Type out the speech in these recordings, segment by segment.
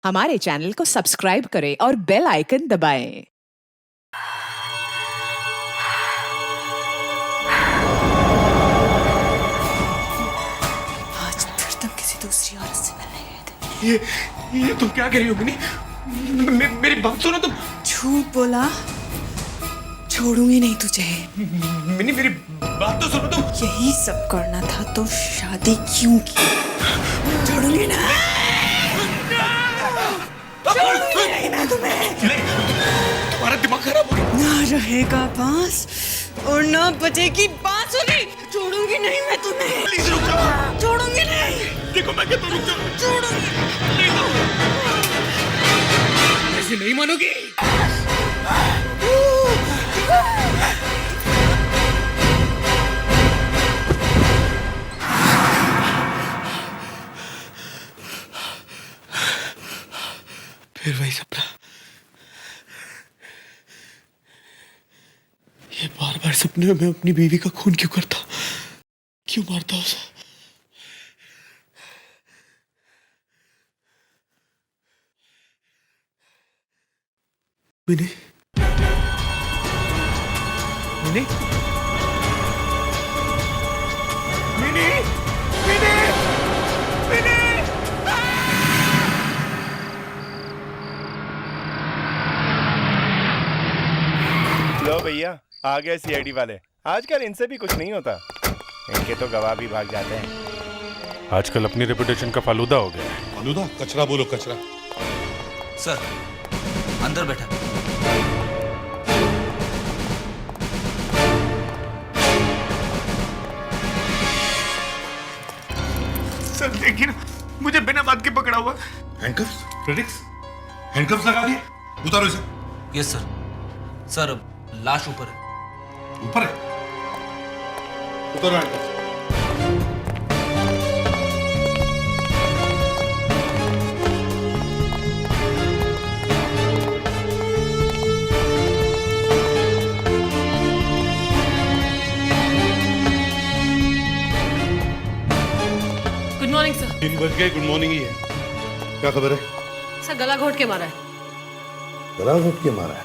हमारे चैनल को सब्सक्राइब करें और बेल आइकन दबाएं। आज फिर तुम किसी दूसरी औरत से मिलने गए थे। ये तुम क्या कह रही हो मिनी? मेरी बात सुनो तुम। झूठ बोला, छोड़ूंगी नहीं तुझे। मिनी मेरी बात तो सुनो तुम। यही सब करना था तो शादी क्यों की? छोड़ूंगी ना, छोड़ूंगी नहीं मैं तुम्हें। तुम्हारा दिमाग खराब हो गया। ना रहेगा बांस और ना बजेगी बांसुरी। छोड़ूंगी नहीं मैं तुम्हें। प्लीज रुक जाओ। छोड़ूंगी नहीं। देखो मैं कहता हूं रुक जाओ। छोड़ूंगी। ऐसे नहीं मानोगी। फिर वही सपना। ये बार बार सपने में मैं अपनी बीवी का खून क्यों करता, क्यों मारता उसे? मिनी मिनी मिनी मिनी मिनी। लो भैया, आ गए सीआईडी वाले। आजकल इनसे भी कुछ नहीं होता, इनके तो गवाह भी भाग जाते हैं। आजकल अपनी रेपुटेशन का फालूदा हो गया है। फालूदा? कचरा बोलो कचरा। सर अंदर बैठा। सर देखिए ना, मुझे बिना बात के पकड़ा हुआ। हैंडकफ्स? फ्रेडिक्स, हैंडकफ्स लगा दिए? उतारो इसे। Yes sir. सर अब लाश ऊपर है। ऊपर है? उतारो हैंडकफ्स। Good morning sir. 3 बज गए, गुड मॉर्निंग ही है। क्या खबर है? सर गला घोट के मारा है। गला घोट के मारा है?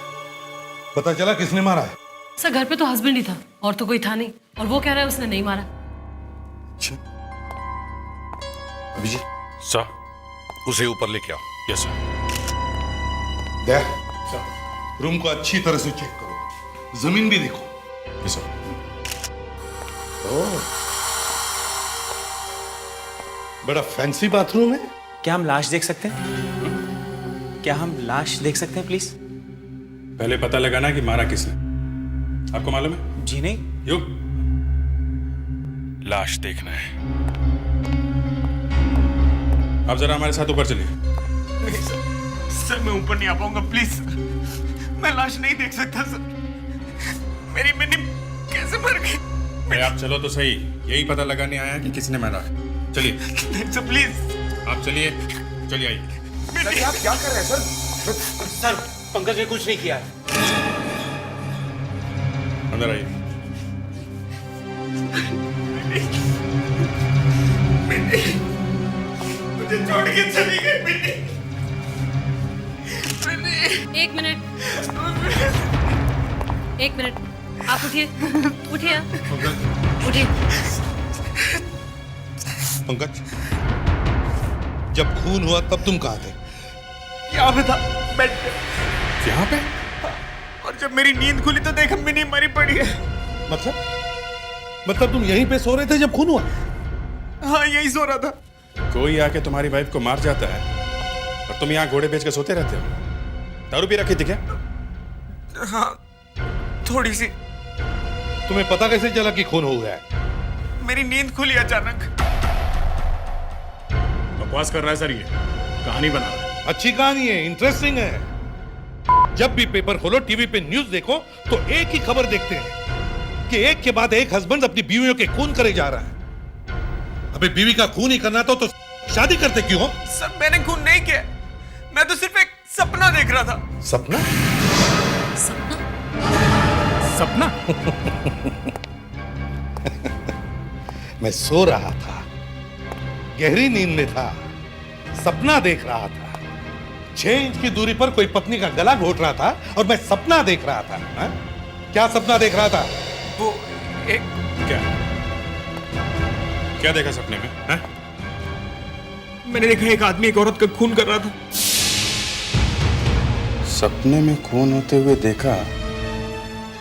पता चला किसने मारा है? सर घर पे तो हस्बैंड ही था और तो कोई था नहीं, और वो कह रहा है उसने नहीं मारा। अच्छा, अभिजीत सर, उसे ऊपर लेके आओ। Yes sir. देख, रूम को अच्छी तरह से चेक करो, जमीन भी देखो। Yes sir. बड़ा फैंसी बाथरूम है। क्या हम लाश देख सकते हैं? क्या हम लाश देख सकते हैं प्लीज? पहले पता लगाना कि मारा किसने। आपको मालूम है? जी नहीं। युग, लाश देखना है। आप जरा हमारे साथ ऊपर चलिए। नहीं सर, सर मैं ऊपर नहीं आ पाऊंगा, प्लीज। मैं लाश नहीं देख सकता सर। मेरी मिनी कैसे मर गई? अरे आप चलो तो सही, यही पता लगाने आया कि किसने मारा है। चलिए नहीं सर प्लीज। आप चलिए, चलिए आइए। आप क्या कर रहे हैं सर? सर पंकज ने कुछ नहीं किया है। अंदर आइए। मुझे छोड़ के चली गई मिनी। मिनी एक मिनट, एक मिनट, आप उठिए, उठिए आप। उठिए। पंकज, जब खून हुआ तब तुम कहाँ थे? यहाँ पे था, बेड पे। यहाँ पे? और जब मेरी नींद खुली तो देखा मिनी मरी पड़ी है। मतलब तुम यहीं पे सो रहे थे जब खून हुआ? हाँ यही सो रहा था। कोई आके तुम्हारी वाइफ को मार जाता है और तुम यहाँ घोड़े बेच के सोते रहते हो। दारू भी रखी थी क्या? हाँ थोड़ी सी। तुम्हें पता कैसे चला कि खून हो गया है? मेरी नींद खुली अचानक। बकवास कर रहा है सर, ये कहानी बना रहा है। अच्छी कहानी है, इंटरेस्टिंग है। जब भी पेपर खोलो, टीवी पे न्यूज देखो तो एक ही खबर देखते हैं कि एक के बाद एक हस्बैंड अपनी बीवियों के खून करे जा रहा है। अबे बीवी का खून ही करना तो शादी करते क्यों हो? सर मैंने खून नहीं किया, मैं तो सिर्फ एक सपना देख रहा था। सपना? सपना? मैं सो रहा था, गहरी नींद में था, सपना देख रहा था। 6 इंच की दूरी पर कोई पत्नी का गला घोट रहा था और मैं सपना देख रहा था। हा? क्या सपना देख रहा था? वो एक क्या क्या देखा सपने में? हैं? मैंने देखा एक आदमी एक औरत का खून कर रहा था। सपने में खून होते हुए देखा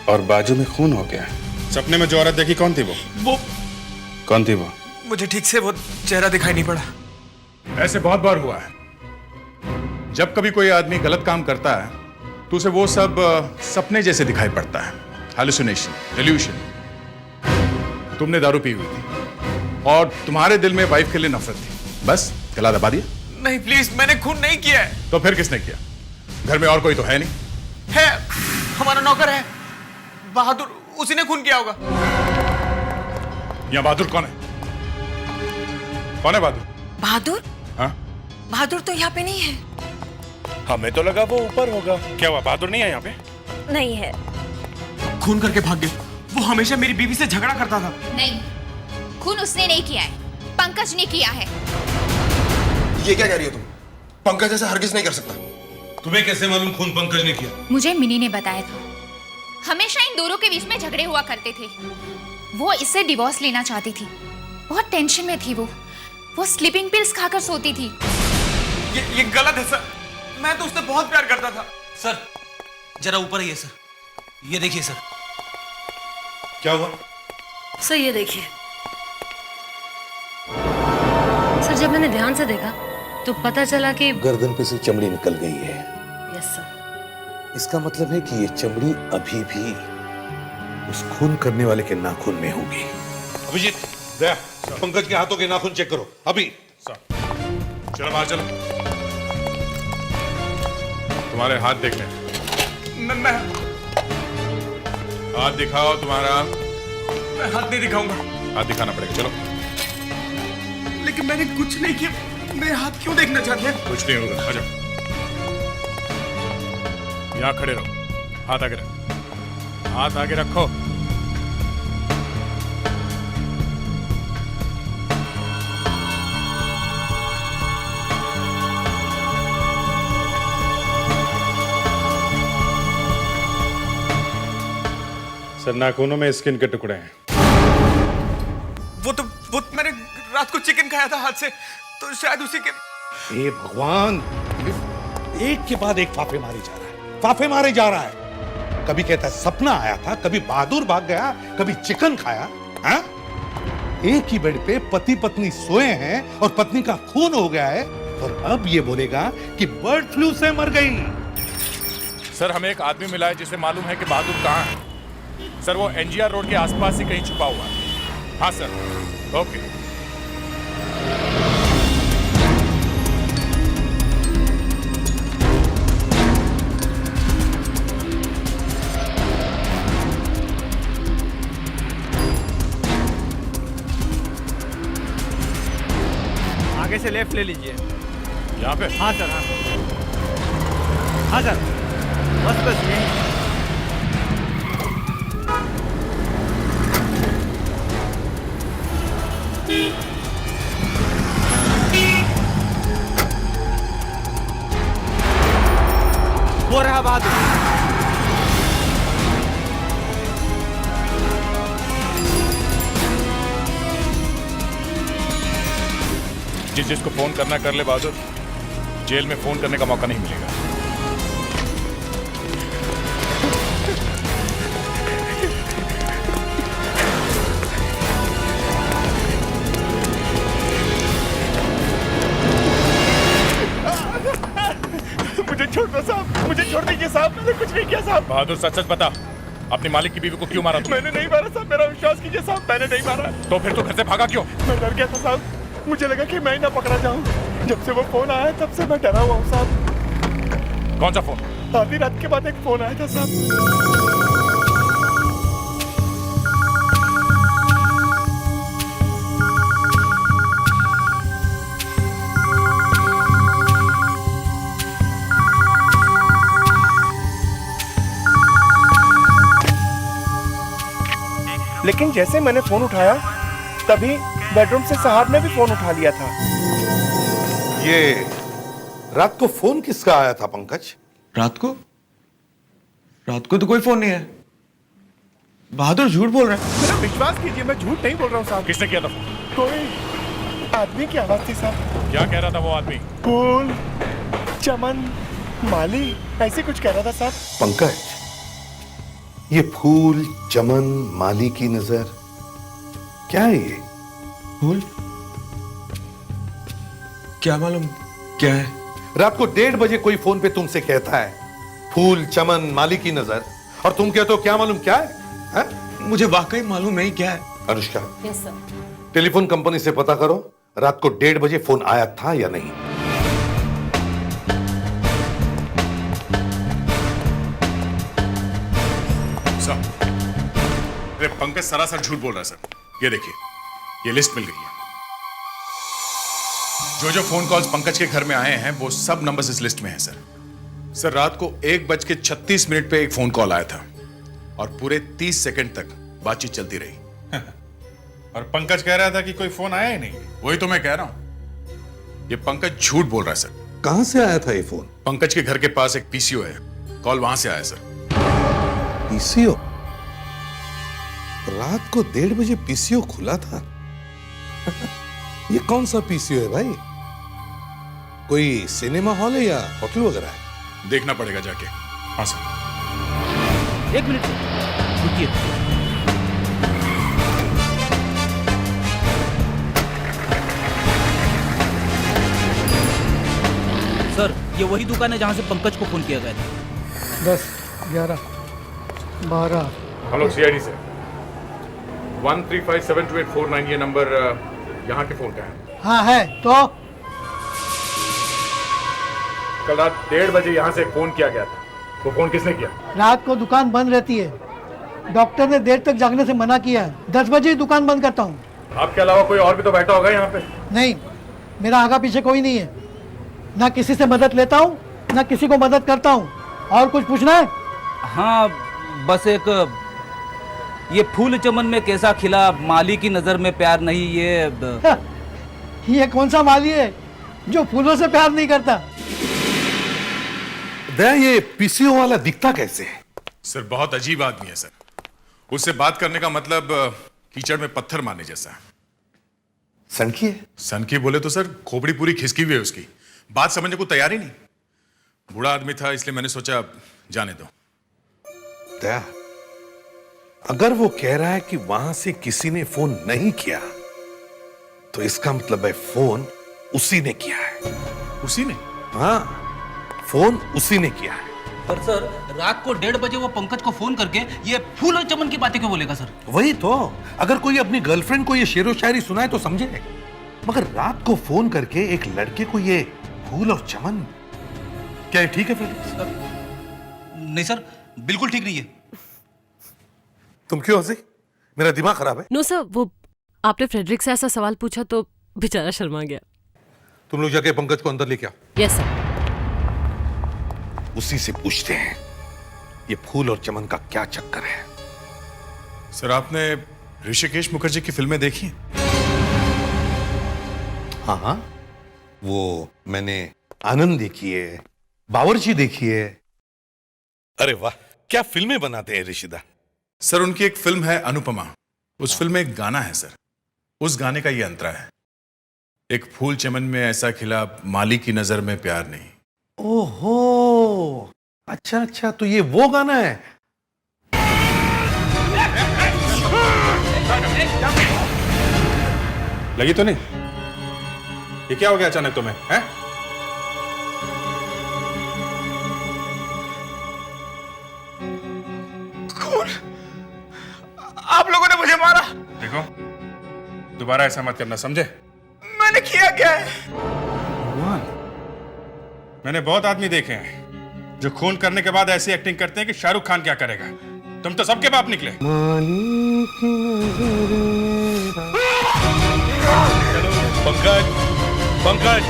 और बाजू में खून हो गया। सपने में जो औरत देखी कौन थी वो? कौन थी वो? मुझे ठीक से वो चेहरा दिखाई नहीं पड़ा। ऐसे बहुत बार हुआ है। जब कभी कोई आदमी गलत काम करता है तो उसे वो सब सपने जैसे दिखाई पड़ता है, हैलुसिनेशन, डिल्यूशन। तुमने दारू पी हुई थी और तुम्हारे दिल में वाइफ के लिए नफरत थी, बस गला दबा दिया। नहीं प्लीज, मैंने खून नहीं किया है। तो फिर किसने किया? घर में और कोई तो है नहीं? है, हमारा नौकर है बहादुर, उसी ने खून किया होगा। यहाँ बहादुर कौन है? कौन है बहादुर? बहादुर? हाँ? बहादुर तो यहाँ पे नहीं है। हमें तो लगा वो ऊपर होगा। क्या हुआ, बहादुर नहीं है यहाँ पे? नहीं है। खून करके भाग गया। वो हमेशा मेरी बीवी से झगड़ा करता था। नहीं, खून उसने नहीं किया है, पंकज ने किया है। ये क्या कह रही हो तुम? पंकज ऐसा हरगिज नहीं कर सकता। तुम्हें कैसे मालूम खून पंकज ने किया? मुझे मिनी ने बताया था। हमेशा इन दोनों के बीच में झगड़े हुआ करते थे। वो इससे डिवोर्स लेना चाहती थी, बहुत टेंशन में थी वो स्लीपिंग पिल्स खाकर सोती थी। ये गलत है सर, मैं तो उससे बहुत प्यार करता था। सर जरा ऊपर आइए सर, ये देखिए सर। क्या हुआ? सर ये देखिए। सर जब मैंने ध्यान से देखा तो पता चला कि गर्दन पे से चमड़ी निकल गई है। Yes sir. इसका मतलब है कि ये चमड़ी अभी भी उस खून करने वाले के नाखून में होगी। अभिजीत, दया, पंकज के हाथों के नाखून चेक करो अभी। चलो बाहर चलो, तुम्हारे हाथ देखने। मैं हाथ दिखाओ तुम्हारा। मैं हाथ नहीं दिखाऊंगा। हाथ दिखाना पड़ेगा, चलो। लेकिन मैंने कुछ नहीं किया, मेरे हाथ क्यों देखना चाहते हैं? कुछ नहीं होगा, आ जाओ। यहाँ खड़े रहो, हाथ आगे रखो, हाथ आगे रखो। सर नाखूनों में स्किन के टुकड़े हैं। वो मैंने रात को चिकन खाया था हाथ से, तो शायद उसी के। हे भगवान, एक के बाद एक फाफे मारे जा रहा है, फाफे मारे जा रहा है। कभी कहता है सपना आया था, कभी बहादुर भाग गया, कभी चिकन खाया। हाँ? एक ही बेड पे पति पत्नी सोए हैं और पत्नी का खून हो गया है, और अब ये बोलेगा कि बर्ड फ्लू से मर गई। सर हमें एक आदमी मिला है जिसे मालूम है कि बहादुर कहाँ है। सर वो एनजीआर रोड के आसपास ही कहीं छुपा हुआ है। हाँ सर, ओके। आगे से लेफ्ट ले लीजिए। यहाँ पे? हाँ सर, हाँ सर, बस यही। वो रहा बहादुर। जिसको फोन करना कर ले बहादुर, जेल में फोन करने का मौका नहीं मिलेगा। मुझे छोड़ दो साहब, मुझे छोड़ दीजिए साहब, मैंने कुछ नहीं किया साहब। बहादुर सच सच बता, अपने मालिक की बीवी को क्यों मारा तुमने? मैंने नहीं मारा साहब, मेरा विश्वास कीजिए साहब, मैंने नहीं मारा। तो फिर तू घर से भागा क्यों? मैं डर गया था साहब, मुझे लगा कि मैं ही ना पकड़ा जाऊं। जब से वो फोन आया तब से मैं डरा हुआ हूँ साहब। कौन सा फोन? आधी रात के बाद एक फोन आया था साहब। लेकिन जैसे मैंने फोन उठाया तभी बेडरूम से साहब ने भी फोन उठा लिया था। रात को फोन किसका आया था पंकज? रात को तो कोई फोन नहीं है। बहादुर झूठ बोल रहा है। मेरा विश्वास कीजिए, मैं झूठ नहीं बोल रहा हूँ साहब। किसने किया था फोन? कोई आदमी की आवाज थी साहब। क्या कह रहा था वो आदमी? फूल, चमन, माली, ऐसे कुछ कह रहा था साहब। पंकज, ये फूल, चमन, माली की नजर, क्या है ये? फूल? क्या मालूम क्या है? रात को 1:30 बजे कोई फोन पे तुमसे कहता है फूल, चमन, माली की नजर, और तुम कहते हो क्या मालूम क्या है? मुझे वाकई मालूम नहीं क्या है। Anushka, yes sir. Telephone company से पता करो रात को 1:30 बजे फोन आया था या नहीं। अरे पंकज सरासर झूठ बोल रहा है सर। ये देखिए, ये लिस्ट मिल गई है। जो फोन कॉल्स पंकज के घर में आए हैं वो सब नंबर्स इस लिस्ट में हैं सर। सर रात को 1:36 पे एक फोन कॉल आया था और पूरे 30 सेकंड तक बातचीत चलती रही। और पंकज कह रहा था कि कोई फोन आया ही नहीं। वही तो मैं कह रहा हूं, ये पंकज झूठ बोल रहा है सर। कहां से आया था ये फोन? पंकज के घर के पास एक पीसीओ है, कॉल वहां से आया सर। पीसीओ? रात को 1:30 बजे पीसीओ खुला था? ये कौन सा पीसीओ है भाई? कोई सिनेमा हॉल है या होटल वगैरह है? देखना पड़ेगा जाके। हाँ सर। 1 मिनट रुकिए। सर, ये वही दुकान है जहां से पंकज को फोन किया गया था। 10, 11, 12। हेलो सीआईडी से 135724849 ये नंबर यहाँ के फोन का है। हाँ है तो कल रात 1:30 बजे यहाँ से फोन किया गया था। वो फोन किसने किया? रात को दुकान बंद रहती है। डॉक्टर ने देर तक जागने से मना किया है। 10 बजे ही दुकान बंद करता हूँ। आपके अलावा कोई और भी तो बैठा होगा यहाँ पे? नहीं, मेरा आगा पीछे कोई नहीं है। ना किसी से मदद लेता हूँ ना किसी को मदद करता हूँ। और कुछ पूछना है? हाँ, बस एक ये फूल चमन में कैसा खिला, माली की नजर में प्यार नहीं, ये कौन सा माली है जो फूलों से प्यार नहीं करता? दया, ये पीसीओ वाला दिखता कैसे है? सर बहुत अजीब आदमी है सर। उससे बात करने का मतलब कीचड़ में पत्थर मारने जैसा है। सनकी है? सनकी बोले तो सर खोपड़ी पूरी खिसकी हुई है उसकी। बात समझने को तैयार ही नहीं। बूढ़ा आदमी था इसलिए मैंने सोचा जाने दो। दया, अगर वो कह रहा है कि वहां से किसी ने फोन नहीं किया तो इसका मतलब है फोन उसी ने किया है। उसी ने? हाँ, फोन उसी ने किया है। पर सर रात को 1:30 बजे वो पंकज को फोन करके ये फूल और चमन की बातें क्यों बोलेगा सर? वही तो, अगर कोई अपनी गर्लफ्रेंड को ये शेरो शायरी सुनाए तो समझे, मगर रात को फोन करके एक लड़के को ये फूल और चमन, क्या ये ठीक है फेलिक्स? नहीं सर, बिल्कुल ठीक नहीं है। तुम क्यों हंसी? मेरा दिमाग खराब है? नो सर, वो आपने फ्रेडरिक से ऐसा सवाल पूछा तो बेचारा शर्मा गया। तुम लोग जाके पंकज को अंदर लेके आओ। Yes sir. उसी से पूछते हैं ये फूल और चमन का क्या चक्कर है। सर आपने ऋषिकेश मुखर्जी की फिल्में देखी? हाँ हाँ, वो मैंने आनंद देखी है, बावर्ची देखी है। अरे वाह, क्या फिल्में बनाते हैं ऋषिदा। सर उनकी एक फिल्म है अनुपमा। उस फिल्म में एक गाना है सर, उस गाने का ये अंतरा है, एक फूल चमन में ऐसा खिला, माली की नजर में प्यार नहीं। ओहो, अच्छा अच्छा, तो ये वो गाना है। लगी तो नहीं? ये क्या हो गया अचानक तुम्हें? हैं? कौन? आप लोगों ने मुझे मारा। देखो, दोबारा ऐसा मत करना, समझे? मैंने किया क्या है? भगवान, मैंने बहुत आदमी देखे हैं जो खून करने के बाद ऐसी एक्टिंग करते हैं कि शाहरुख खान क्या करेगा। तुम तो सबके बाप निकले। पंकज, पंकज,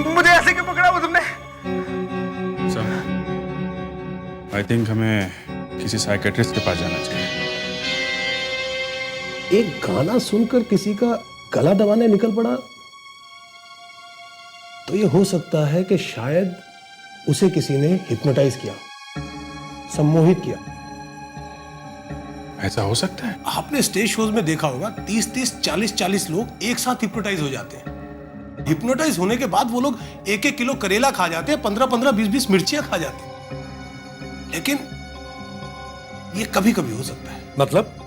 मुझे ऐसे क्यों पकड़ा वो तुमने? आई थिंक हमें किसी साइकेट्रिस्ट के पास जाना चाहिए। एक गाना सुनकर किसी का गला दबाने निकल पड़ा, तो ये हो सकता है कि शायद उसे किसी ने हिप्नोटाइज किया, सम्मोहित किया। ऐसा हो सकता है? आपने स्टेज शोज में देखा होगा 30-30, 40-40 लोग एक साथ हिप्नोटाइज हो जाते हैं। हिप्नोटाइज होने के बाद वो लोग 1-1 किलो करेला खा जाते हैं, 15-15, 20-20 मिर्चियां खा जाते हैं। लेकिन ये कभी कभी हो सकता है। मतलब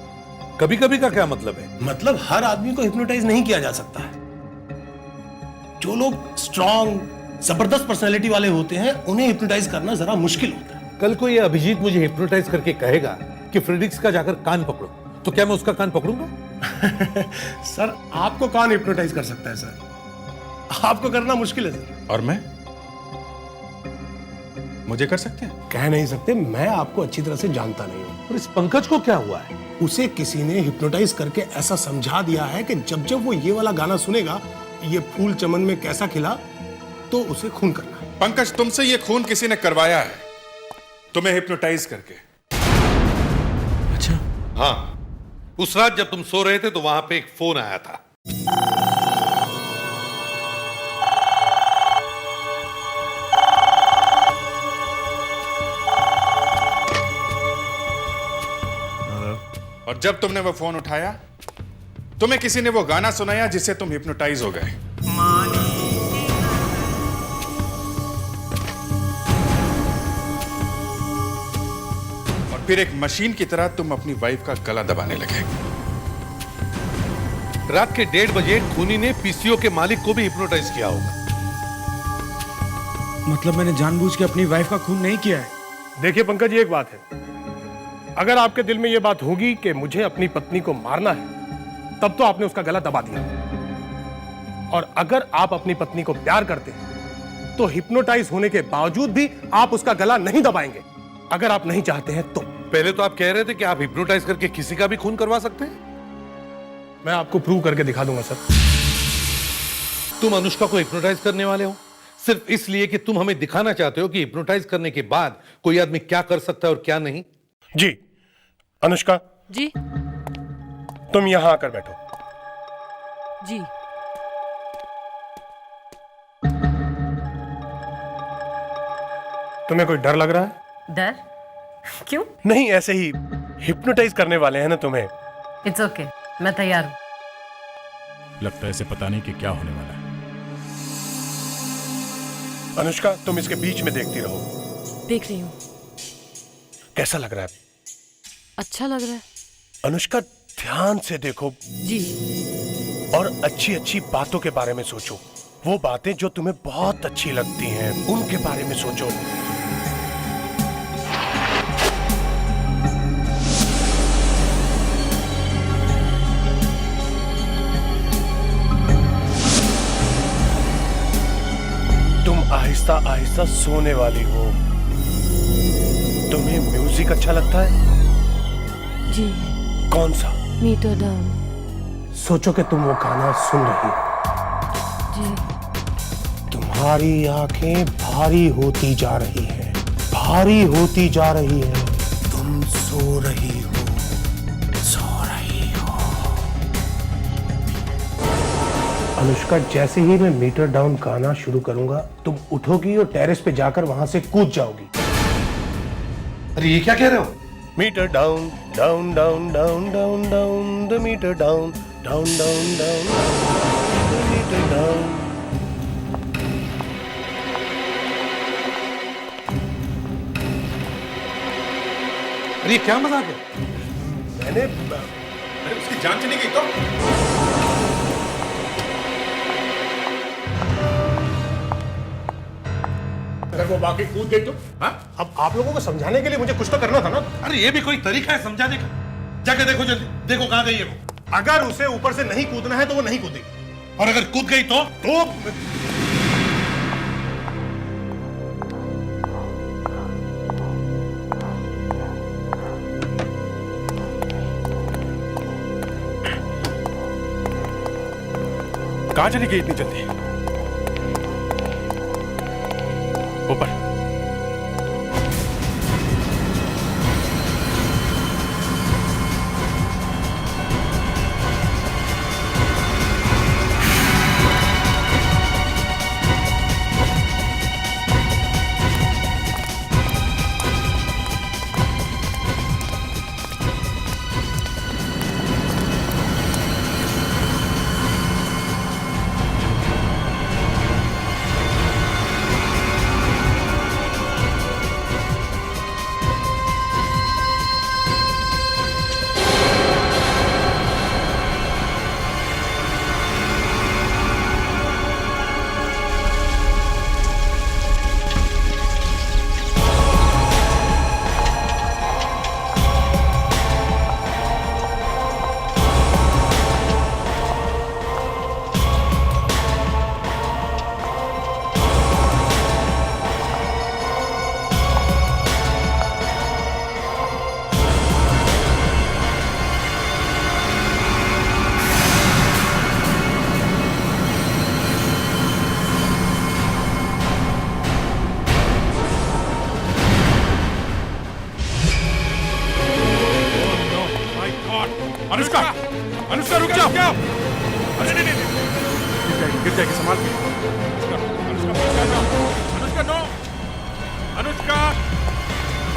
कभी कभी का क्या मतलब है? मतलब हर आदमी को हिप्नोटाइज नहीं किया जा सकता है। जो लोग स्ट्रांग, जबरदस्त पर्सनैलिटी वाले होते हैं, उन्हें हिप्नोटाइज करना जरा मुश्किल होता है। कल को ये अभिजीत मुझे हिप्नोटाइज करके कहेगा कि फ्रेडिक्स का जाकर कान पकड़ो, तो क्या मैं उसका कान पकड़ूंगा? सर, आपको कान हिप्नोटाइज कर सकता है सर, आपको करना मुश्किल है सर। और मैं? मुझे कर सकते हैं? कह नहीं सकते, मैं आपको अच्छी तरह से जानता नहीं हूं। और इस पंकज को क्या हुआ है? उसे किसी ने हिप्नोटाइज करके ऐसा समझा दिया है कि जब जब वो ये वाला गाना सुनेगा, ये फूल चमन में कैसा खिला, तो उसे खून करना है। पंकज, तुमसे ये खून किसी ने करवाया है, तुम्हें हिप्नोटाइज करके। अच्छा? हाँ, उस रात जब तुम सो रहे थे तो वहां पे एक फोन आया था। और जब तुमने वो फोन उठाया, तुम्हें किसी ने वो गाना सुनाया जिससे तुम हिप्नोटाइज हो गए। और फिर एक मशीन की तरह तुम अपनी वाइफ का गला दबाने लगे। रात के 1:30 बजे खूनी ने पीसीओ के मालिक को भी हिप्नोटाइज किया होगा। मतलब मैंने जानबूझ के अपनी वाइफ का खून नहीं किया है। देखिए पंकज, ये एक बात है, अगर आपके दिल में यह बात होगी कि मुझे अपनी पत्नी को मारना है, तब तो आपने उसका गला दबा दिया। और अगर आप अपनी पत्नी को प्यार करते हैं, तो हिप्नोटाइज होने के बावजूद भी आप उसका गला नहीं दबाएंगे। अगर आप नहीं चाहते हैं तो। पहले तो आप कह रहे थे कि आप हिप्नोटाइज करके किसी का भी खून करवा सकते हैं। मैं आपको प्रूव करके दिखा दूंगा सर। तुम अनुष्का को हिप्नोटाइज करने वाले हो सिर्फ इसलिए कि तुम हमें दिखाना चाहते हो कि हिप्नोटाइज करने के बाद कोई आदमी क्या कर सकता है और क्या नहीं। जी अनुष्का जी, तुम यहां आकर बैठो। जी। तुम्हें कोई डर लग रहा है? डर? क्यों? नहीं, ऐसे ही हिप्नोटाइज करने वाले हैं ना तुम्हें। इट्स ओके, मैं तैयार हूं। लगता है इसे पता नहीं कि क्या होने वाला है। अनुष्का, तुम इसके बीच में देखती रहो। देख रही हूँ। कैसा लग रहा है? अच्छा लग रहा है। अनुष्का, ध्यान से देखो जी। और अच्छी अच्छी बातों के बारे में सोचो। वो बातें जो तुम्हें बहुत अच्छी लगती हैं, उनके बारे में सोचो। तुम आहिस्ता आहिस्ता सोने वाली हो। तुम्हें म्यूजिक अच्छा लगता है? जी। कौन सा? Meter down. सोचो कि तुम वो गाना सुन रही हो। जी। तुम्हारी आंखें भारी होती जा रही हैं, भारी होती जा रही हैं। तुम सो रही हो, सो रही हो। अनुष्का, जैसे ही मैं मीटर डाउन गाना शुरू करूंगा, तुम उठोगी और टेरेस पे जाकर वहां से कूद जाओगी। अरे ये क्या कह रहे हो? Meter down, down down down down down, the meter down, down down down, the meter down. अरे क्या मजाक है? मैंने उसकी जान चली गई तो? अगर वो बाकी कूद गई तो? हाँ? अब आप लोगों को समझाने के लिए मुझे कुछ तो करना था ना। अरे ये भी कोई तरीका है समझाने का? जाके देखो जल्दी, देखो कहां गई है वो। अगर उसे ऊपर से नहीं कूदना है तो वो नहीं कूदेगी। और अगर कूद गई तो? कहां चली गई इतनी जल्दी? ऊपर। अनुष्का अनुष्का रुक जाओ। अरे नहीं नहीं गिर जाएगी संभाल के। अनुष्का पीछे आ जाओ। अनुष्का नो अनुष्का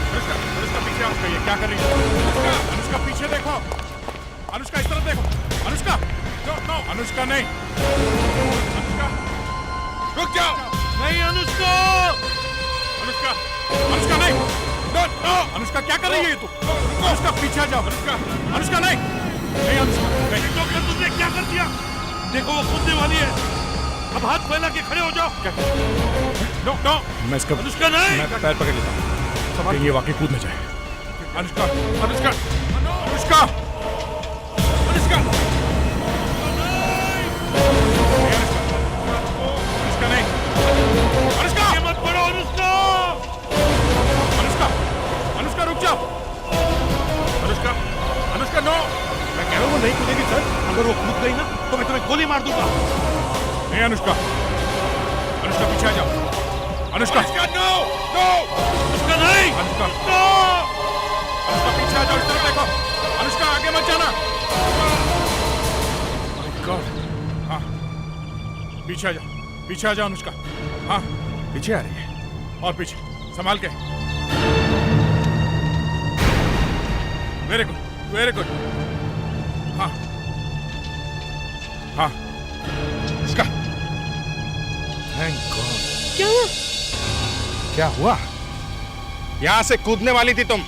अनुष्का अनुष्का पीछे आओ। ये क्या कर रही है? अनुष्का अनुष्का पीछे देखो। अनुष्का इस तरफ देखो। अनुष्का नो नो अनुष्का नहीं। अनुष्का रुक जाओ। नहीं अनुष्का अनुष्का अनुष्का नहीं। नो नो अनुष्का क्या कर रही है तू? अनुष्का पीछे आ जाओ। अनुष्का अनुष्का नहीं नहीं अनुष्का नहीं। तो कर तुमने क्या कर दिया? देखो वो कूदने वाली है। अब हाथ फैला के खड़े हो जाओ। क्या नो नो मैं इसका अनुष्का नहीं। मैं पैर पकड़ लेता हूँ। ये वाकई कूद न जाए। अनुष्का अनुष्का अनुष्का अनुष्का अनुष्का नहीं। अनुष्का मत पड़ो। अनुष्का अनुष्का अनुष्का रुक जाओ। अनुष्का अनुष्का नो मैं कह रहा हूँ वो नहीं कूदेगी सर। अगर वो कूद गई ना तो मैं तुम्हें गोली मार दूंगा। नहीं अनुष्का अनुष्का पीछे आ जाओ। अनुष्का नो नो अनुष्का नहीं। अनुष्का नो अनुष्का पीछे आ जाओ। इस तरफ देखो। अनुष्का आगे मत जाना। हाँ पीछे आ जाओ। पीछे आ जाओ अनुष्का। हाँ पीछे आ रही है और पीछे संभाल के। Very good very good. हाँ हाँ इसका थैंक गॉड। क्या हुआ? क्या हुआ? यहां से कूदने वाली थी तुम।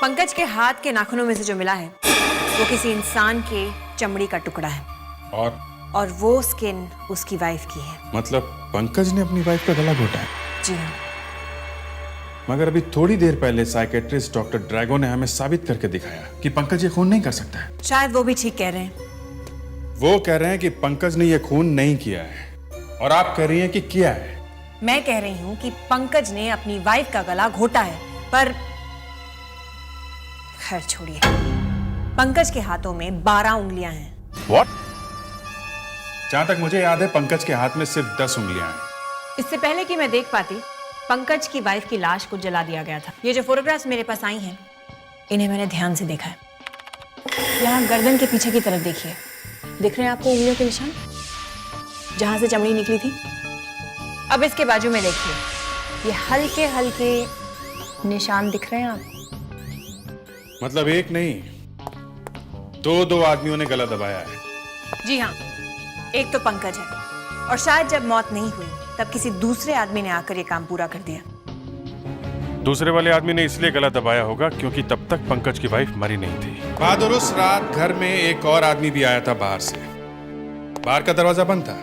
पंकज के हाथ के नाखूनों में से जो मिला है वो किसी इंसान के चमड़ी का टुकड़ा है और वो स्किन उसकी वाइफ की है। मतलब पंकज ने अपनी वाइफ का गला घोटा है? जी हाँ। मगर अभी थोड़ी देर पहले साइकेट्रिस्ट डॉक्टर ड्रैगो ने हमें साबित करके दिखाया कि पंकज ये खून नहीं कर सकता है। शायद वो भी ठीक कह रहे हैं। वो कह रहे हैं कि पंकज ने ये खून नहीं किया है और आप कह रही हैं कि किया है। मैं कह रही हूँ कि पंकज ने अपनी वाइफ का गला घोटा है, पर खैर छोड़िए। पंकज के हाथों में 12 उंगलियां हैं। What? जहां तक मुझे याद है पंकज के हाथ में सिर्फ 10 उंगलियां हैं। इससे पहले कि मैं देख पाती, पंकज की वाइफ की लाश को जला दिया गया था। ये जो फोटोग्राफ्स मेरे पास आई हैं, इन्हें मैंने ध्यान से देखा है। यहाँ गर्दन के पीछे की तरफ देखिए, दिख रहे हैं आपको उंगलियों के निशान जहां से चमड़ी निकली थी? अब इसके बाजू में देखिए, ये हल्के हल्के निशान दिख रहे हैं आपको? मतलब एक नहीं, दो आदमियों ने गला दबाया है। जी हाँ, एक तो पंकज है और शायद जब मौत नहीं हुई तब किसी दूसरे आदमी ने आकर ये काम पूरा कर दिया। दूसरे वाले आदमी ने इसलिए गला दबाया होगा क्योंकि तब तक पंकज की वाइफ मरी नहीं थी। बहादुर उस रात घर में एक और आदमी भी आया था बाहर से। बाहर का दरवाजा बंद था।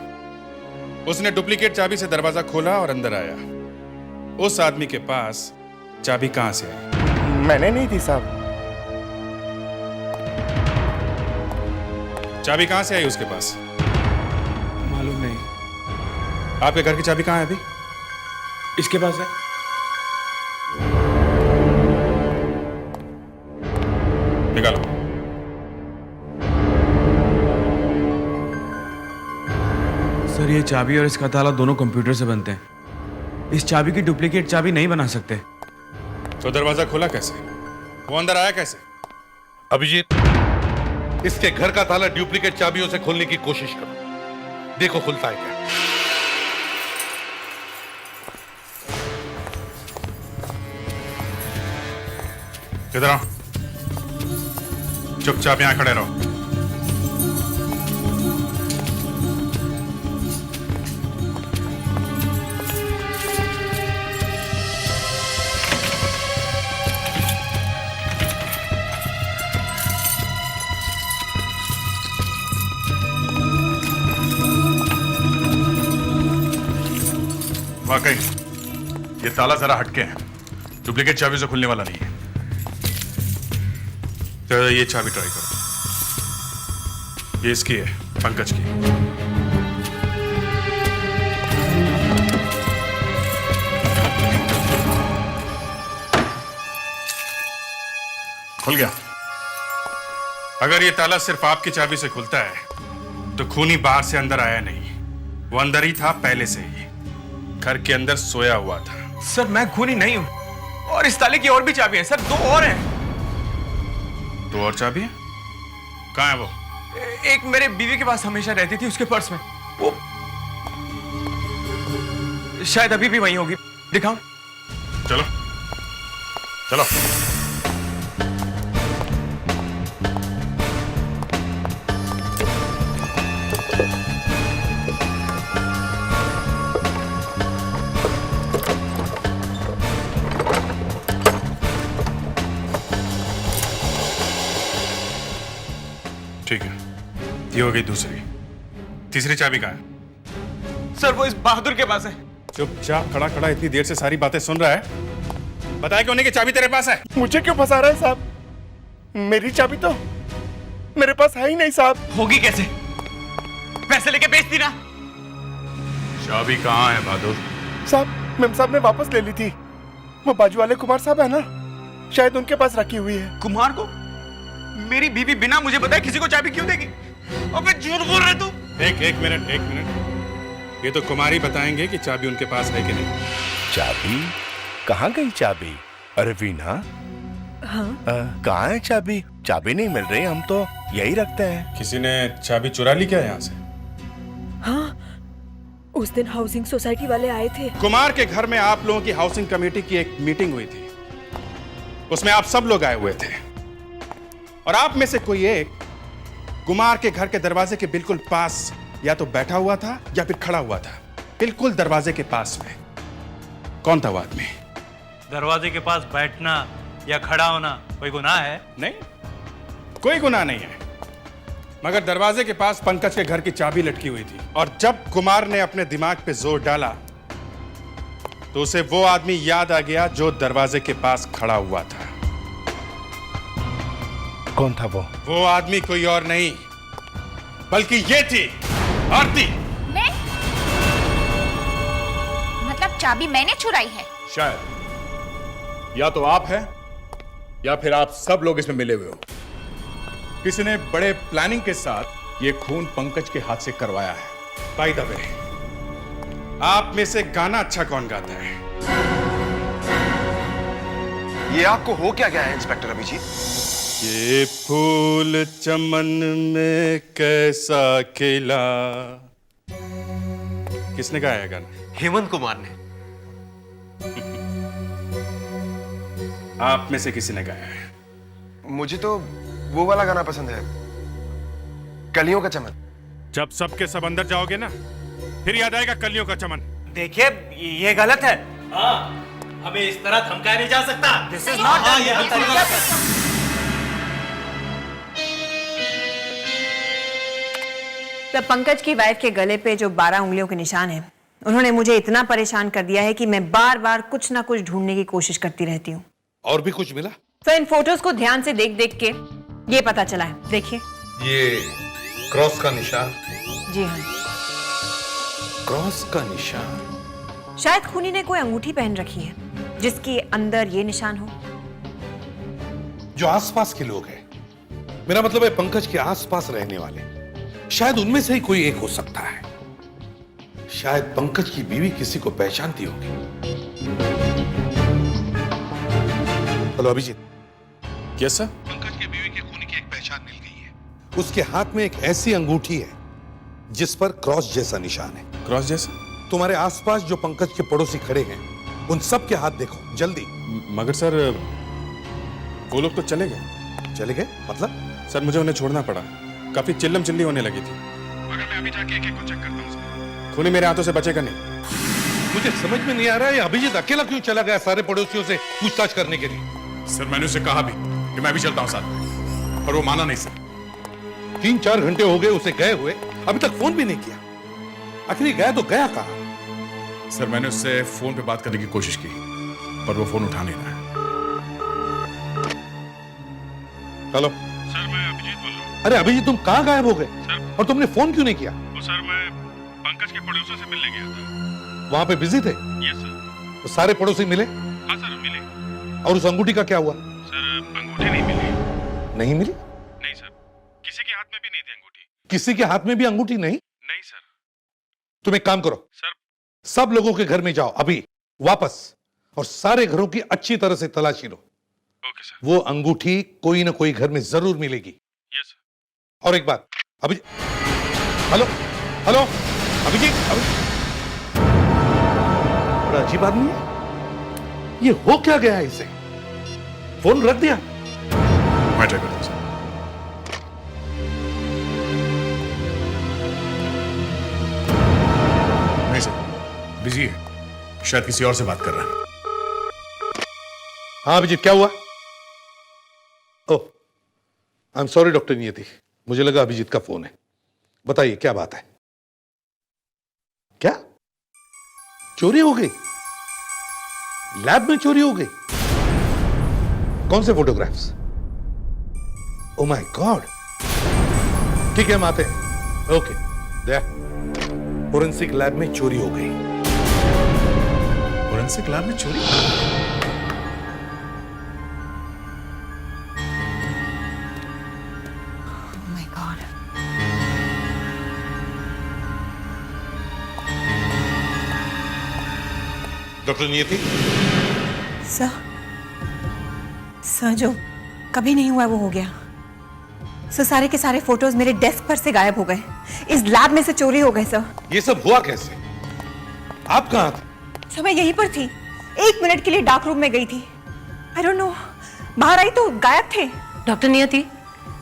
उसने डुप्लीकेट चाबी से दरवाजा खोला और अंदर आया। उस आदमी के पास चाबी कहां से आई? मैंने नहीं थी साहब। चाबी कहां से आई उसके पास? मालूम नहीं। आपके घर की चाबी कहां है अभी? इसके पास है। निकालो। सर ये चाबी और इसका ताला दोनों कंप्यूटर से बनते हैं। इस चाबी की डुप्लीकेट चाबी नहीं बना सकते। तो दरवाजा खोला कैसे? वो अंदर आया कैसे? अभिजीत, इसके घर का ताला डुप्लीकेट चाबियों से खोलने की कोशिश करो, देखो खुलता है क्या। इधर आओ, चुपचाप यहां खड़े रहो। वाकई ये ताला जरा हटके है, डुप्लीकेट चाबी से खुलने वाला नहीं है। तो ये चाबी ट्राई करो। ये इसकी है, पंकज की। खुल गया। अगर ये ताला सिर्फ आपकी चाबी से खुलता है तो खूनी बाहर से अंदर आया नहीं, वो अंदर ही था पहले से ही, घर के अंदर सोया हुआ था। सर मैं खूनी नहीं हूं, और इस ताले की और भी चाबी है सर, 2 और हैं। 2 और चाबी है? कहाँ है वो? एक मेरे बीवी के पास हमेशा रहती थी, उसके पर्स में। वो शायद अभी भी वहीं होगी, दिखाऊं? चलो चलो। ठीक है, ये हो गई दूसरी। तीसरी चाबी कहाँ है? सर वो इस बहादुर के पास है। चुपचाप खड़ा खड़ा इतनी देर से सारी बातें सुन रहा है, बताया कि उन्हीं की चाबी तेरे पास है। मुझे क्यों फंसा रहा है साहब? मेरी चाबी तो मेरे पास है ही नहीं साहब। होगी कैसे? पैसे लेके बेच दी ना। चाबी कहाँ है बहादुर? साहब मेम साहब ने वापस ले ली थी। वो बाजू वाले कुमार साहब है ना, शायद उनके पास रखी हुई है। कुमार को? मेरी बीवी बिना मुझे बताए किसी को चाबी क्यों देगी? अबे झूठ बोल रहे तू। एक मिनट, ये तो कुमारी बताएंगे कि चाबी उनके पास है कि नहीं। चाबी? कहाँ गई चाबी? अरे वीना, हाँ? कहाँ है चाबी? चाबी नहीं मिल रही, हम तो यही रखते हैं। किसी ने चाबी चुरा ली क्या यहाँ से? हाँ, उस दिन हाउसिंग सोसाइटी वाले आए थे। कुमार के घर में आप लोगों की हाउसिंग कमेटी की एक मीटिंग हुई थी, उसमें आप सब लोग आए हुए थे, और आप में से कोई एक कुमार के घर के दरवाजे के बिल्कुल पास या तो बैठा हुआ था या फिर खड़ा हुआ था, बिल्कुल दरवाजे के पास में। कौन था वो आदमी? दरवाजे के पास बैठना या खड़ा होना कोई गुनाह है? नहीं, कोई गुनाह नहीं है, मगर दरवाजे के पास पंकज के घर की चाबी लटकी हुई थी, और जब कुमार ने अपने दिमाग पे जोर डाला तो उसे वो आदमी याद आ गया जो दरवाजे के पास खड़ा हुआ था। कौन था वो? वो आदमी कोई और नहीं बल्कि ये थी आरती। मैं? मतलब चाबी मैंने चुराई है? शायद या तो आप हैं या फिर आप सब लोग इसमें मिले हुए हो। किसी ने बड़े प्लानिंग के साथ ये खून पंकज के हाथ से करवाया है। बाय द वे, आप में से गाना अच्छा कौन गाता है? ये आपको हो क्या गया है इंस्पेक्टर अभिजीत? ये फूल चमन में कैसा खिला। किसने गाया है गाना? हेमंत कुमार ने। आप में से किसी ने गाया है? मुझे तो वो वाला गाना पसंद है, कलियों का चमन। जब सबके सब अंदर जाओगे ना, फिर याद आएगा कलियों का चमन। देखिए ये गलत है। हमें इस तरह धमकाया नहीं जा सकता। This is not. तब पंकज की वाइफ के गले पे जो 12 उंगलियों के निशान हैं, उन्होंने मुझे इतना परेशान कर दिया है कि मैं बार बार कुछ ना कुछ ढूंढने की कोशिश करती रहती हूँ। और भी कुछ मिला? तो इन फोटोज को ध्यान से देख देख के ये पता चला है। देखिए ये क्रॉस का निशान। जी हाँ, क्रॉस का निशान। शायद खूनी ने कोई अंगूठी पहन रखी है जिसके अंदर ये निशान हो। जो आसपास के लोग हैं, मेरा मतलब है पंकज के आसपास रहने वाले, शायद उनमें से ही कोई एक हो सकता है। शायद पंकज की बीवी किसी को पहचानती होगी। Hello Abhijit. Yes sir. Pankaj की बीवी के खूनी की एक पहचान मिल गई है। उसके हाथ में एक ऐसी अंगूठी है जिस पर क्रॉस जैसा निशान है। क्रॉस जैसा? तुम्हारे आसपास जो पंकज के पड़ोसी खड़े हैं, उन सब के हाथ देखो जल्दी। मगर सर वो लोग तो चले गए। चले गए मतलब? सर मुझे उन्हें छोड़ना पड़ा, काफी चिल्लम चिल्ली होने लगी थी। मगर मैं अभी जाके एक-एक को चेक करता हूं सर। खूनी मेरे हाथों से बचेगा नहीं। मुझे समझ में नहीं आ रहा है अभिजीत अकेला क्यों चला गया सारे पड़ोसियों से पूछताछ करने के लिए? सर मैंने उसे कहा भी कि मैं भी चलता हूं साथ में, पर वो माना नहीं सर। 3-4 घंटे हो गए उसे गए हुए, अभी तक फोन भी नहीं किया। आखिर गया तो गया कहां? सर मैंने उससे फोन पे बात करने की कोशिश की, पर वो फोन उठा नहीं रहा है। हेलो सर, मैं अभिजीत बोल रहा हूँ। अरे अभिजीत तुम कहां गायब हो गए? सर, और तुमने फोन क्यों नहीं किया? वो सर मैं पंकज के पड़ोसियों से मिलने गया था। वहां पे बिजी थे? Yes sir. तो सारे पड़ोसी मिले? हाँ सर मिले। और उस अंगूठी का क्या हुआ? सर अंगूठी नहीं मिली। नहीं मिली? नहीं सर, किसी के हाथ में भी नहीं थी अंगूठी। किसी के हाथ में भी अंगूठी नहीं? नहीं सर। तुम एक काम करो सर, सब लोगों के घर में जाओ अभी वापस, और सारे घरों की अच्छी तरह से तलाशी लो। Okay sir. वो अंगूठी कोई ना कोई घर में जरूर मिलेगी। Yes sir. और एक बात, अभी हेलो हेलो अभिजीत, बड़ा अजीब आदमी है ये। हो क्या गया है इसे? फोन रख दिया। मैं ट्राई करता हूं सर। नहीं सर, बिजी है, शायद किसी और से बात कर रहा है। हाँ अभिजीत, क्या हुआ? ओह, आई एम सॉरी डॉक्टर नियति, मुझे लगा अभिजीत का फोन है। बताइए क्या बात है? क्या चोरी हो गई? लैब में चोरी हो गई? कौन से फोटोग्राफ्स? Oh my God. ठीक है, हम आते हैं। ओके, दया, फोरेंसिक लैब में चोरी हो गई। फोरेंसिक लैब में चोरी? डॉक्टर नियति, सर जो कभी नहीं हुआ वो हो गया। सर सारे के सारे फोटोज मेरे डेस्क पर से गायब हो गए। इस लैब में से चोरी हो गए सर। ये सब हुआ कैसे? आप कहां थे? सर मैं यहीं पर थी, 1 मिनट के लिए डार्क रूम में गई थी। आई डोंट नो, बाहर आई तो गायब थे। डॉक्टर नियति,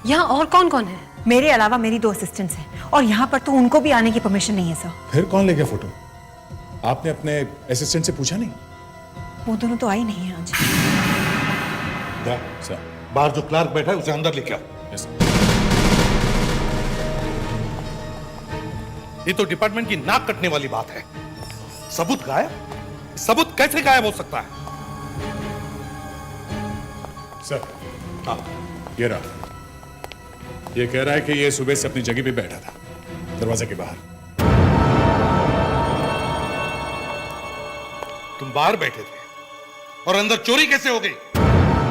यहाँ और कौन कौन है? मेरे अलावा मेरी 2 असिस्टेंट्स हैं, और यहाँ पर तो उनको भी आने की परमिशन नहीं है सर। फिर कौन ले गया फोटो? आपने अपने असिस्टेंट से पूछा नहीं? वो दोनों तो आई नहीं है आज। सर, बाहर जो क्लार्क बैठा है उसे अंदर लेके आओ। ये तो डिपार्टमेंट की नाक कटने वाली बात है। सबूत गायब? सबूत कैसे गायब हो सकता है? सर, हाँ, ये रहा। ये कह रहा है कि ये सुबह से अपनी जगह पे बैठा था, दरवाजे के बाहर। तुम बाहर बैठे थे और अंदर चोरी कैसे हो गई?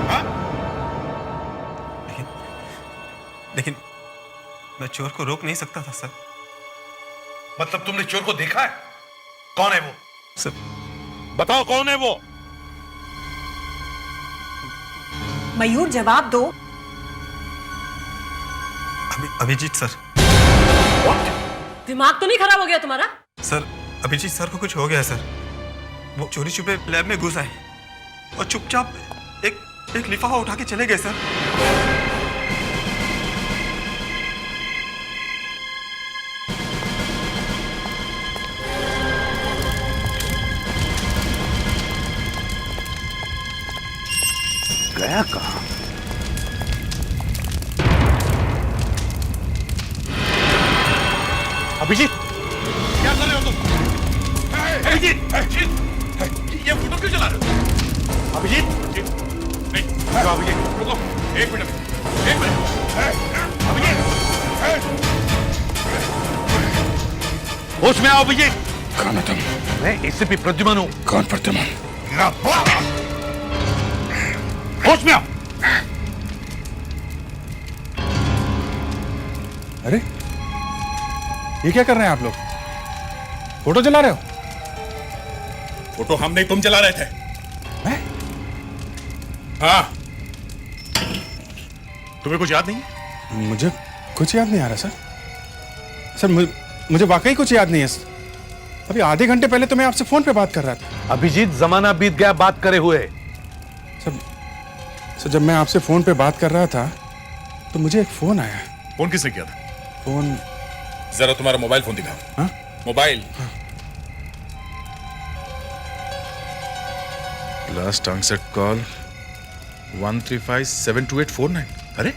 हाँ? लेकिन मैं चोर को रोक नहीं सकता था सर। मतलब तुमने चोर को देखा है? कौन है वो? सर बताओ कौन है वो? मयूर जवाब दो। अभिजीत सर। दिमाग तो नहीं खराब हो गया तुम्हारा? सर अभिजीत सर को कुछ हो गया है सर। वो चोरी छुपे लैब में घुस आए और चुपचाप एक लिफाफा उठा के चले गए सर। गया कहां? अभिजीत, क्या कर रहे हो तुम? अभिजीत, ये फोटो क्यों चला रहे हो? अभिजीत, नहीं, अभिजीत, रुको, 1 मिनट, 1 मिनट, अभिजीत, होश में आओ अभिजीत। कौन है तुम? मैं एसीपी प्रद्युमन हूं। कौन प्रद्युमन? होश में आओ। अरे, ये क्या कर रहे हैं आप लोग? फोटो जला रहे हो? फोटो हम नहीं, तुम जला रहे थे। मैं? हाँ। तुम्हें कुछ याद नहीं? मुझे कुछ याद नहीं आ रहा सर। सर मुझे वाकई कुछ याद नहीं है। अभी आधे घंटे पहले तो मैं आपसे फोन पे बात कर रहा था। अभिजीत, जमाना बीत गया बात करे हुए। सर जब मैं आपसे फोन पे बात कर रहा था तो मुझे एक फोन आया। फोन किसने किया था? फोन, जरा तुम्हारा मोबाइल फोन दिखाओ। हाँ? मोबाइल। हाँ। Last answered call 135728449। अरे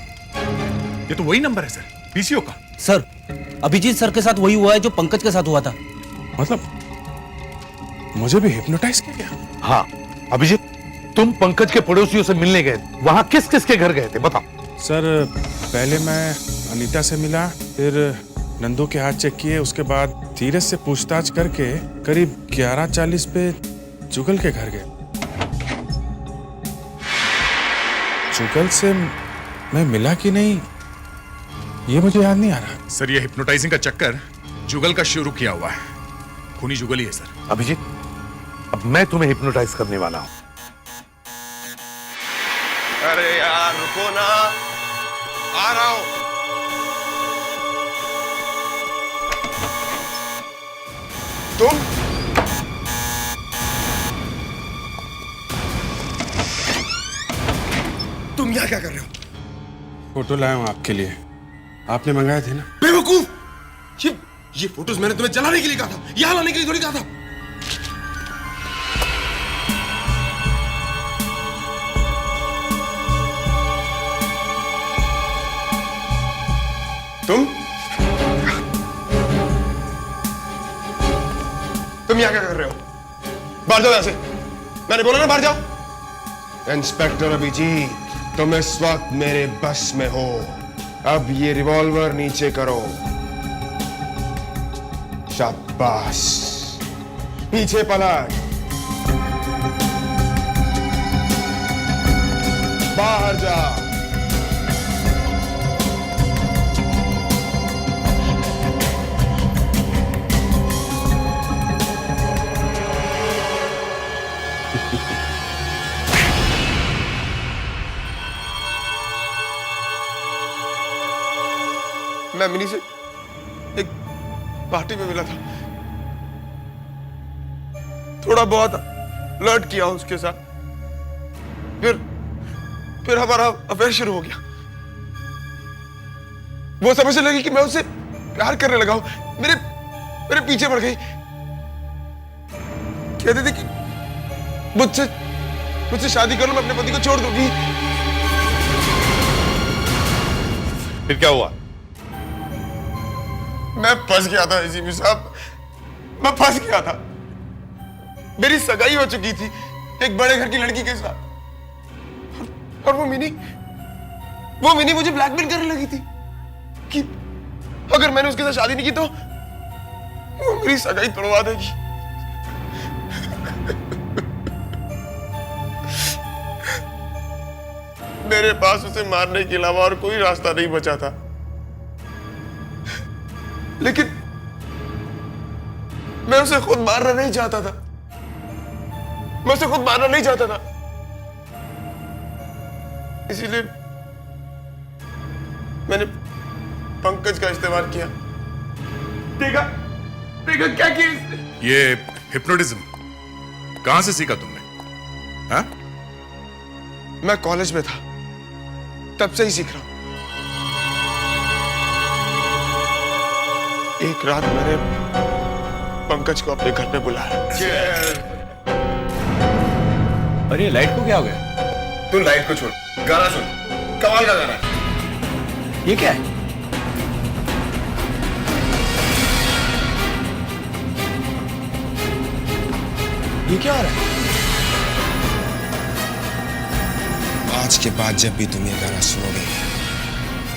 ये तो वही नंबर है सर, पीसीओ का। सर अभिजीत सर के साथ वही हुआ है जो पंकज के साथ हुआ था। मतलब मुझे भी हिप्नोटाइज किया गया? हाँ अभिजीत, तुम पंकज के पड़ोसियों से मिलने गए, वहां किस किस के घर गए थे बताओ। सर पहले मैं अनीता से मिला, फिर नंदू के हाथ चेक किए, उसके बाद धीरज से पूछताछ करके करीब 11:40 पे जुगल के घर गए। जुगल से मैं मिला कि नहीं ये मुझे याद नहीं आ रहा। सर ये हिप्नोटाइजिंग का चक्कर जुगल का शुरू किया हुआ है। खूनी जुगल ही है सर। अभिजीत, अब मैं तुम्हें हिप्नोटाइज करने वाला हूं। अरे यार रुको ना, आ रहा हूं। तुम यहाँ क्या कर रहे हो? फोटो लाया हूं आपके लिए, आपने मंगाए थे ना। बेवकूफ, ये फोटोज मैंने तुम्हें जलाने के लिए कहा था, यहाँ लाने के लिए थोड़ी कहा था। तुम यहाँ क्या कर रहे हो? बाहर जाओ यहाँ से, मैंने बोला ना बाहर जाओ। इंस्पेक्टर अभिजीत, तुम इस वक्त मेरे बस में हो। अब ये रिवॉल्वर नीचे करो। शाबाश, पीछे पलट, बाहर जा। मैं मिनी से एक पार्टी में मिला था, थोड़ा बहुत फ्लर्ट किया उसके साथ, फिर हमारा अफेयर शुरू हो गया। वो समझने लगी कि मैं उससे प्यार करने लगा हूं, मेरे पीछे पड़ गई, कहती थी कि मुझसे शादी कर लो, मैं अपने पति को छोड़ दूंगी। फिर क्या हुआ? मैं फंस गया था एसीपी साहब, मैं फंस गया था। मेरी सगाई हो चुकी थी एक बड़े घर की लड़की के साथ, और वो मिनी मुझे ब्लैकमेल करने लगी थी कि अगर मैंने उसके साथ शादी नहीं की तो वो मेरी सगाई तोड़वा देगी। मेरे पास उसे मारने के अलावा और कोई रास्ता नहीं बचा था, लेकिन मैं उसे खुद मारना नहीं चाहता था। मैं उसे खुद मारना नहीं चाहता था, इसीलिए मैंने पंकज का इस्तेमाल किया। देखा क्या किया इसने? ये हिप्नोटिज्म कहां से सीखा तुमने? हाँ? मैं कॉलेज में था, तब से ही सीख रहा हूं। एक रात मैंने पंकज को अपने घर पे बुलाया। अरे लाइट को क्या हो गया? तू लाइट को छोड़, गाना सुन, कमाल का गाना है। ये क्या है? ये क्या हो रहा है? आज के बाद जब भी तुम ये गाना सुनोगे,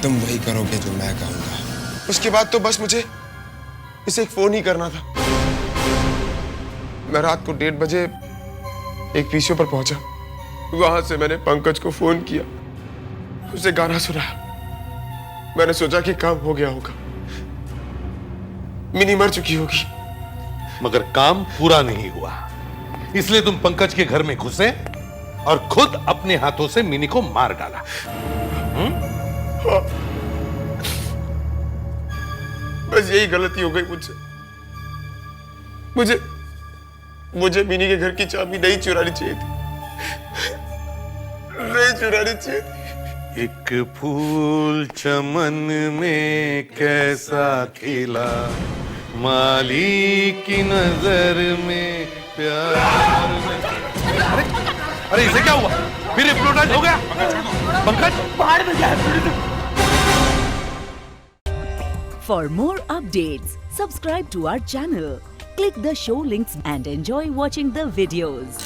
तुम वही करोगे जो मैं कहूंगा। उसके बाद तो बस मुझे इसे एक फोन ही करना था। मैं रात को 1:30 बजे एक पीसीओ पर पहुंचा, वहां से मैंने पंकज को फोन किया, उसे गाना सुनाया। मैंने सोचा कि काम हो गया होगा, मिनी मर चुकी होगी, मगर काम पूरा नहीं हुआ, इसलिए तुम पंकज के घर में घुसे और खुद अपने हाथों से मिनी को मार डाला। हाँ। बस यही गलती हो गई मुझसे। मुझे मिनी के घर की चाबी नहीं चुरानी चाहिए थी, नहीं चुरानी चाहिए थी। एक फूल चमन में कैसा खिला, माली की नजर में प्यार। अरे इसे क्या हुआ? फिर हिप्नोटाइज हो गया? पंकज बाहर में गया। For more updates, subscribe to our channel, click the show links and enjoy watching the videos.